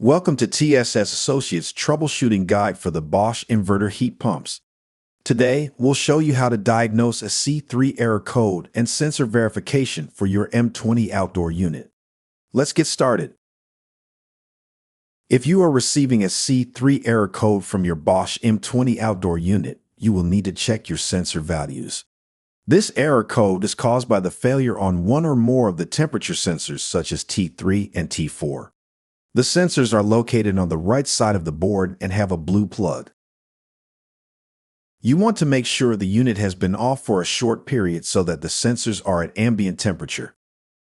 Welcome to TSS Associates Troubleshooting Guide for the Bosch Inverter Heat Pumps. Today, we'll show you how to diagnose a C3 error code and sensor verification for your M20 outdoor unit. Let's get started. If you are receiving a C3 error code from your Bosch M20 outdoor unit, you will need to check your sensor values. This error code is caused by the failure on one or more of the temperature sensors such as T3 and T4. The sensors are located on the right side of the board and have a blue plug. You want to make sure the unit has been off for a short period so that the sensors are at ambient temperature.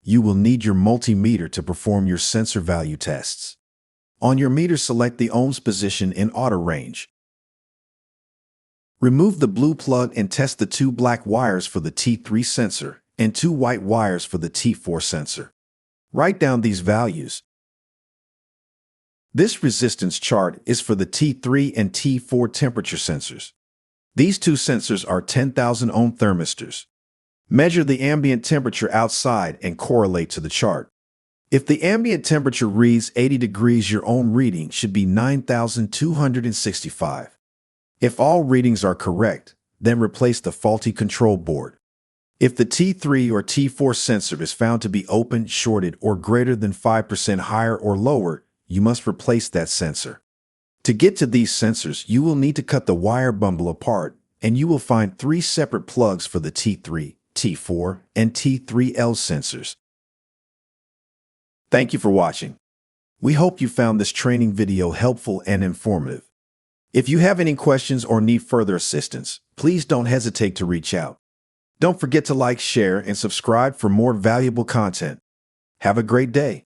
You will need your multimeter to perform your sensor value tests. On your meter, select the ohms position in auto range. Remove the blue plug and test the two black wires for the T3 sensor and two white wires for the T4 sensor. Write down these values. This resistance chart is for the T3 and T4 temperature sensors. These two sensors are 10,000 ohm thermistors. Measure the ambient temperature outside and correlate to the chart. If the ambient temperature reads 80 degrees, your ohm reading should be 9,265. If all readings are correct, then replace the faulty control board. If the T3 or T4 sensor is found to be open, shorted, or greater than 5% higher or lower, you must replace that sensor. To get to these sensors, you will need to cut the wire bundle apart, and you will find three separate plugs for the T3, T4, and T3L sensors. Thank you for watching. We hope you found this training video helpful and informative. If you have any questions or need further assistance, please don't hesitate to reach out. Don't forget to like, share, and subscribe for more valuable content. Have a great day.